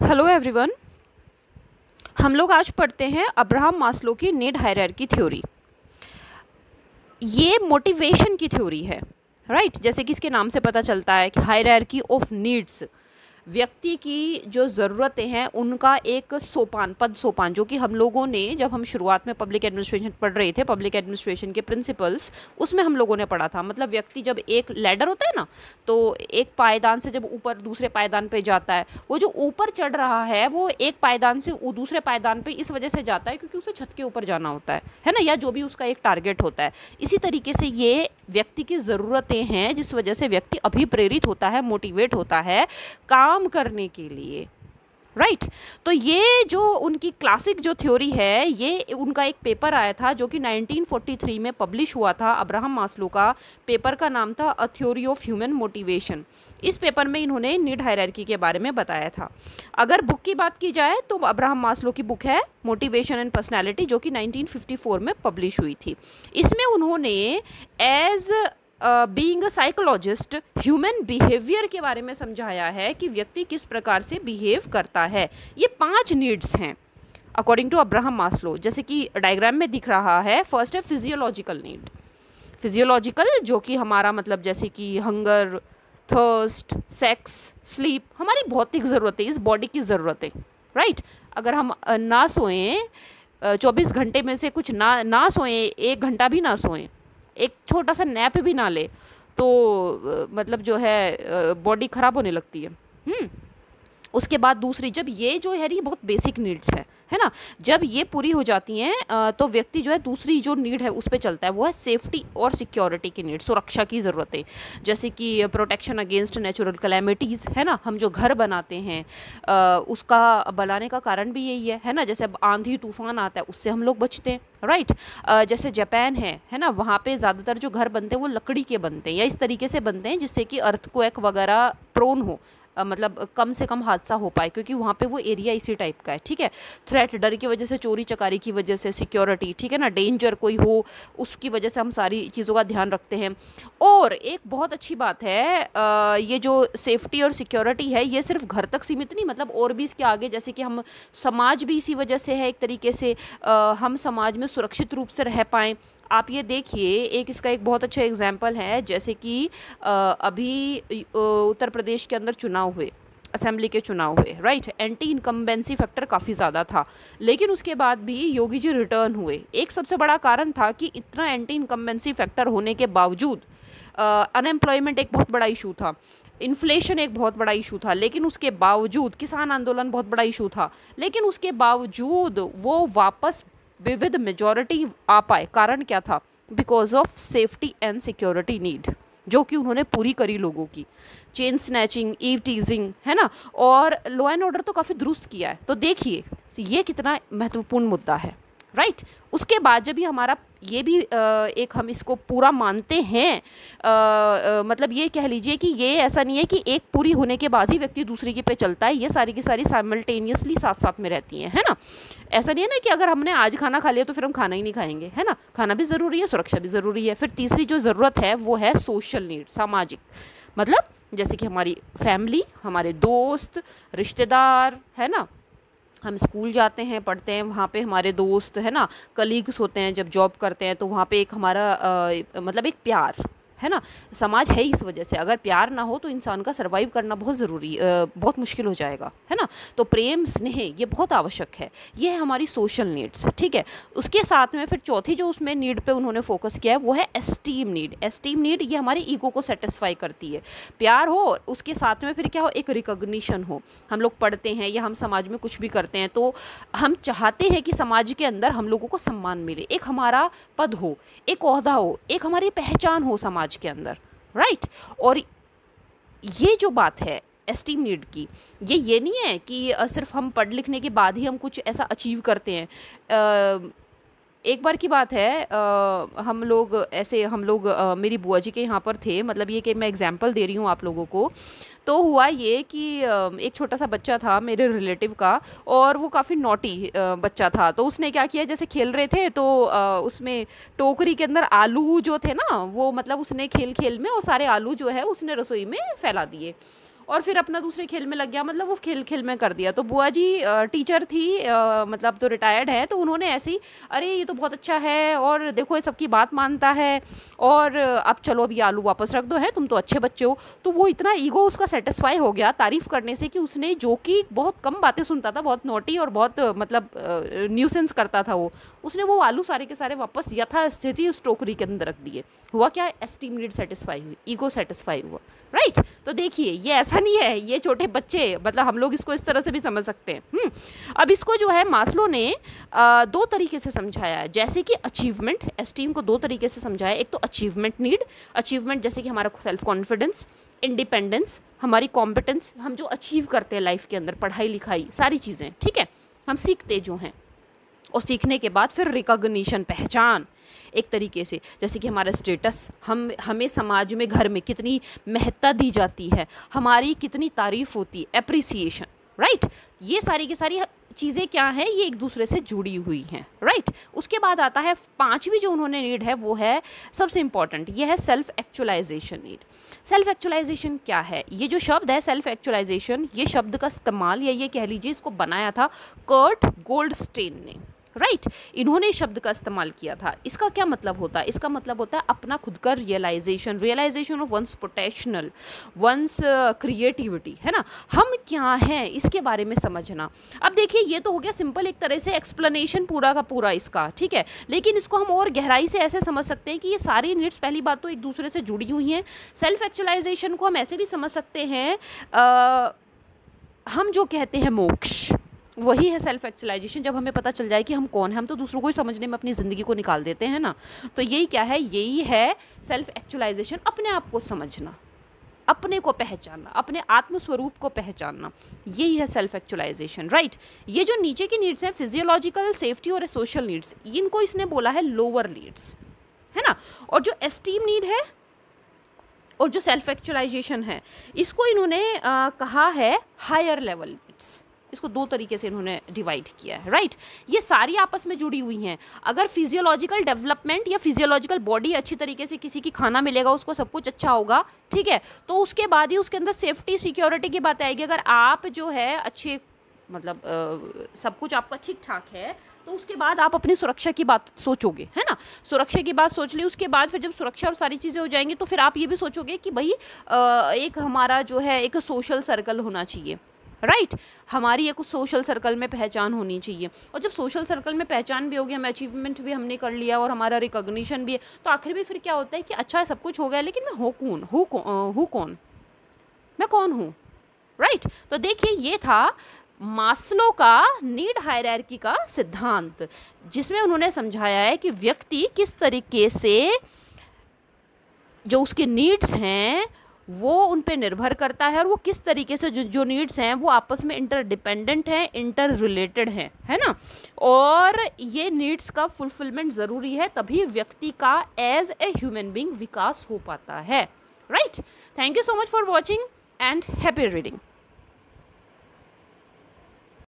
Hello everyone. हम लोग आज पढ़ते हैं अब्राहम मास्लो की नीड हायरार्की थ्योरी। ये मोटिवेशन की थ्योरी है, राइट। जैसे कि इसके नाम से पता चलता है कि हायरार्की ऑफ नीड्स, व्यक्ति की जो ज़रूरतें हैं उनका एक सोपान, पद सोपान, जो कि हम लोगों ने जब हम शुरुआत में पब्लिक एडमिनिस्ट्रेशन पढ़ रहे थे, पब्लिक एडमिनिस्ट्रेशन के प्रिंसिपल्स, उसमें हम लोगों ने पढ़ा था। मतलब व्यक्ति जब एक लैडर होता है ना, तो एक पायदान से जब ऊपर दूसरे पायदान पे जाता है, वो जो ऊपर चढ़ रहा है वो एक पायदान से दूसरे पायदान पे इस वजह से जाता है क्योंकि उसे छत के ऊपर जाना होता है ना, या जो भी उसका एक टारगेट होता है। इसी तरीके से ये व्यक्ति की ज़रूरतें हैं जिस वजह से व्यक्ति अभिप्रेरित होता है, मोटिवेट होता है काम करने के लिए, राइट। तो ये जो उनकी क्लासिक जो थ्योरी है, ये उनका एक पेपर आया था जो कि 1943 में पब्लिश हुआ था। अब्राहम मास्लो का पेपर का नाम था a theory of human motivation. इस पेपर में इन्होंने नीड हायरार्की के बारे में बताया था। अगर बुक की बात की जाए तो अब्राहम मास्लो की बुक है मोटिवेशन एंड पर्सनैलिटी, जो कि 1954 में पब्लिश हुई थी। इसमें उन्होंने as being a psychologist human behaviour के बारे में समझाया है कि व्यक्ति किस प्रकार से बिहेव करता है। ये 5 नीड्स हैं अकॉर्डिंग टू अब्राहम मास्लो, जैसे कि डायग्राम में दिख रहा है। फर्स्ट है फिजियोलॉजिकल नीड। फिजियोलॉजिकल जो कि हमारा मतलब जैसे कि हंगर, थर्स्ट, सेक्स, स्लीप, हमारी भौतिक ज़रूरतें, इस बॉडी की ज़रूरतें, राइट। अगर हम ना सोएं, 24 घंटे में से कुछ ना सोएं, 1 घंटा भी ना सोएं, एक छोटा सा नैप भी ना ले, तो मतलब जो है बॉडी ख़राब होने लगती है। उसके बाद दूसरी, जब ये जो है ये बहुत बेसिक नीड्स है ना, जब ये पूरी हो जाती हैं तो व्यक्ति जो है दूसरी जो नीड है उस पर चलता है, वो है सेफ्टी और सिक्योरिटी की नीड, सुरक्षा की ज़रूरतें। जैसे कि प्रोटेक्शन अगेंस्ट नेचुरल कैलेमिटीज़, है ना। हम जो घर बनाते हैं उसका बनाने का कारण भी यही है ना। जैसे अब आंधी तूफान आता है उससे हम लोग बचते हैं, राइट। जैसे जापान है ना, वहाँ पे ज़्यादातर जो घर बनते हैं वो लकड़ी के बनते हैं या इस तरीके से बनते हैं जिससे कि अर्थक्वेक वगैरह प्रोन हो, मतलब कम से कम हादसा हो पाए, क्योंकि वहाँ पे वो एरिया इसी टाइप का है, ठीक है। थ्रेट, डर की वजह से, चोरी चकारी की वजह से, सिक्योरिटी, ठीक है ना, डेंजर कोई हो उसकी वजह से हम सारी चीज़ों का ध्यान रखते हैं। और एक बहुत अच्छी बात है, ये जो सेफ्टी और सिक्योरिटी है ये सिर्फ घर तक सीमित नहीं, मतलब और भी इसके आगे, जैसे कि हम समाज भी इसी वजह से है एक तरीके से, हम समाज में सुरक्षित रूप से रह पाएँ। आप ये देखिए, एक इसका एक बहुत अच्छा एग्जाम्पल है, जैसे कि अभी उत्तर प्रदेश के अंदर चुनाव हुए, असेंबली के चुनाव हुए, राइट। एंटी इनकम्बेंसी फैक्टर काफ़ी ज़्यादा था, लेकिन उसके बाद भी योगी जी रिटर्न हुए। एक सबसे बड़ा कारण था कि इतना एंटी इनकम्बेंसी फैक्टर होने के बावजूद अनएम्प्लॉयमेंट एक बहुत बड़ा इशू था, इन्फ्लेशन एक बहुत बड़ा इशू था, लेकिन उसके बावजूद किसान आंदोलन बहुत बड़ा इशू था, लेकिन उसके बावजूद वो वापस विविध मेजॉरिटी आ पाए। कारण क्या था? Because of safety and security need, जो कि उन्होंने पूरी करी लोगों की। चेन स्नैचिंग, ईव टीजिंग, है ना, और लॉ एंड ऑर्डर तो काफ़ी दुरुस्त किया है। तो देखिए ये कितना महत्वपूर्ण मुद्दा है, राइट। उसके बाद जब ये हमारा ये भी एक हम इसको पूरा मानते हैं, मतलब ये कह लीजिए कि ये ऐसा नहीं है कि एक पूरी होने के बाद ही व्यक्ति दूसरी के पे चलता है, ये सारी की सारी साइमल्टेनियसली साथ साथ में रहती हैं, है ना। ऐसा नहीं है ना कि अगर हमने आज खाना खा लिया तो फिर हम खाना ही नहीं खाएंगे, है ना। खाना भी ज़रूरी है, सुरक्षा भी ज़रूरी है। फिर तीसरी जो ज़रूरत है वो है सोशल नीड, सामाजिक, मतलब जैसे कि हमारी फैमिली, हमारे दोस्त, रिश्तेदार, है ना। हम स्कूल जाते हैं, पढ़ते हैं, वहाँ पे हमारे दोस्त, है ना, कलीग्स होते हैं। जब जॉब करते हैं तो वहाँ पे एक हमारा मतलब एक प्यार, है ना। समाज है इस वजह से, अगर प्यार ना हो तो इंसान का सर्वाइव करना बहुत ज़रूरी, बहुत मुश्किल हो जाएगा, है ना। तो प्रेम, स्नेह ये बहुत आवश्यक है। ये है हमारी सोशल नीड्स, ठीक है। उसके साथ में फिर चौथी जो उसमें नीड पे उन्होंने फोकस किया है वो है एस्टीम नीड। एस्टीम नीड ये हमारे ईगो को सेटिस्फाई करती है। प्यार हो, उसके साथ में फिर क्या हो, एक रिकॉग्निशन हो। हम लोग पढ़ते हैं या हम समाज में कुछ भी करते हैं तो हम चाहते हैं कि समाज के अंदर हम लोगों को सम्मान मिले, एक हमारा पद हो, एक ओहदा हो, एक हमारी पहचान हो समाज के अंदर, राइट। और ये जो बात है एस्टीम नीड की, ये नहीं है कि सिर्फ हम पढ़ लिखने के बाद ही हम कुछ ऐसा अचीव करते हैं। एक बार की बात है, हम लोग मेरी बुआ जी के यहाँ पर थे, मतलब ये कि मैं एग्जांपल दे रही हूँ आप लोगों को। तो हुआ ये कि एक छोटा सा बच्चा था मेरे रिलेटिव का, और वो काफ़ी नॉटी बच्चा था। तो उसने क्या किया, जैसे खेल रहे थे तो उसमें टोकरी के अंदर आलू जो थे ना, वो मतलब उसने खेल खेल में वो सारे आलू जो है उसने रसोई में फैला दिए। और फिर अपना दूसरे खेल में लग गया, मतलब वो खेल खेल में कर दिया। तो बुआ जी टीचर थी, मतलब तो रिटायर्ड है, तो उन्होंने ऐसे ही, अरे ये तो बहुत अच्छा है और देखो ये सबकी बात मानता है, और अब चलो अभी आलू वापस रख दो, है तुम तो अच्छे बच्चे हो। तो वो इतना ईगो उसका सेटिस्फाई हो गया तारीफ़ करने से कि उसने, जो कि बहुत कम बातें सुनता था, बहुत नोटी और बहुत मतलब न्यूसेंस करता था वो, उसने वो आलू सारे के सारे वापस यथास्थिति उस टोकरी के अंदर रख दिए। हुआ क्या, एस्टीम नीड सेटिस्फाई हुई, ईगो सेटिस्फाई हुआ, राइट। तो देखिए ये ऐसा नहीं है, ये छोटे बच्चे, मतलब हम लोग इसको इस तरह से भी समझ सकते हैं। अब इसको जो है मास्लो ने दो तरीके से समझाया है, जैसे कि अचीवमेंट, एस्टीम को दो तरीके से समझाया। एक तो अचीवमेंट नीड, अचीवमेंट जैसे कि हमारा सेल्फ कॉन्फिडेंस, इंडिपेंडेंस, हमारी कॉम्पिटेंस, हम जो अचीव करते हैं लाइफ के अंदर, पढ़ाई लिखाई सारी चीज़ें, ठीक है, हम सीखते जो हैं, और सीखने के बाद फिर रिकॉग्निशन, पहचान एक तरीके से, जैसे कि हमारा स्टेटस, हमें समाज में, घर में कितनी महत्ता दी जाती है, हमारी कितनी तारीफ होती है, एप्रिसिएशन, राइट। ये सारी की सारी चीज़ें क्या हैं, ये एक दूसरे से जुड़ी हुई हैं, राइट। उसके बाद आता है पांचवी जो उन्होंने नीड है, वो है सबसे इंपॉर्टेंट, ये है self actualisation need. Self actualisation क्या है, ये जो शब्द है सेल्फ एक्चुअलाइजेशन, ये शब्द का इस्तेमाल, या ये कह लीजिए इसको बनाया था कर्ट गोल्डस्टेन ने, राइट। इन्होंने शब्द का इस्तेमाल किया था। इसका क्या मतलब होता है, इसका मतलब होता है अपना खुद का realisation, realisation of one's potential, one's creativity, है ना, हम क्या हैं इसके बारे में समझना। अब देखिए ये तो हो गया सिंपल एक तरह से एक्सप्लेनेशन पूरा का पूरा इसका, ठीक है, लेकिन इसको हम और गहराई से ऐसे समझ सकते हैं कि ये सारी नीड्स पहली बात तो एक दूसरे से जुड़ी हुई हैं। सेल्फ एक्चुअलाइजेशन को हम ऐसे भी समझ सकते हैं, हम जो कहते हैं मोक्ष, वही है सेल्फ एक्चुअलाइजेशन। जब हमें पता चल जाए कि हम कौन हैं, हम तो दूसरों को ही समझने में अपनी ज़िंदगी को निकाल देते हैं ना, तो यही क्या है, यही है सेल्फ एक्चुअलाइजेशन, अपने आप को समझना, अपने को पहचानना, अपने आत्मस्वरूप को पहचानना, यही है सेल्फ एक्चुअलाइजेशन, राइट। ये जो नीचे की नीड्स हैं, फिजियोलॉजिकल, सेफ्टी और सोशल नीड्स, इनको इसने बोला है लोअर नीड्स, है ना। और जो एस्टीम नीड है और जो सेल्फ एक्चुअलाइजेशन है, इसको इन्होंने कहा है हायर लेवल नीड्स। इसको दो तरीके से इन्होंने डिवाइड किया है, राइट। ये सारी आपस में जुड़ी हुई हैं। अगर फिजियोलॉजिकल डेवलपमेंट या फिजियोलॉजिकल बॉडी अच्छी तरीके से, किसी की खाना मिलेगा, उसको सब कुछ अच्छा होगा, ठीक है, तो उसके बाद ही उसके अंदर सेफ्टी सिक्योरिटी की बात आएगी। अगर आप जो है अच्छे, मतलब सब कुछ आपका ठीक ठाक है, तो उसके बाद आप अपनी सुरक्षा की बात सोचोगे, है ना। सुरक्षा की बात सोच ली, उसके बाद फिर जब सुरक्षा और सारी चीज़ें हो जाएंगी, तो फिर आप ये भी सोचोगे कि भाई एक हमारा जो है एक सोशल सर्कल होना चाहिए, राइट। हमारी एक सोशल सर्कल में पहचान होनी चाहिए, और जब सोशल सर्कल में पहचान भी होगी, हमें अचीवमेंट भी हमने कर लिया और हमारा रिकॉग्निशन भी है, तो आखिर में फिर क्या होता है कि अच्छा सब कुछ हो गया, लेकिन मैं हूँ कौन, मैं कौन हूँ, राइट। तो देखिए ये था मास्लो का नीड हायरार्की का सिद्धांत, जिसमें उन्होंने समझाया है कि व्यक्ति किस तरीके से जो उसके नीड्स हैं वो उन पे निर्भर करता है, और वो किस तरीके से जो नीड्स हैं वो आपस में इंटरडिपेंडेंट हैं, इंटर रिलेटेड हैं, है ना। और ये नीड्स का फुलफिलमेंट ज़रूरी है, तभी व्यक्ति का एज ए ह्यूमन बीइंग विकास हो पाता है, right. Thank you so much for watching and happy reading.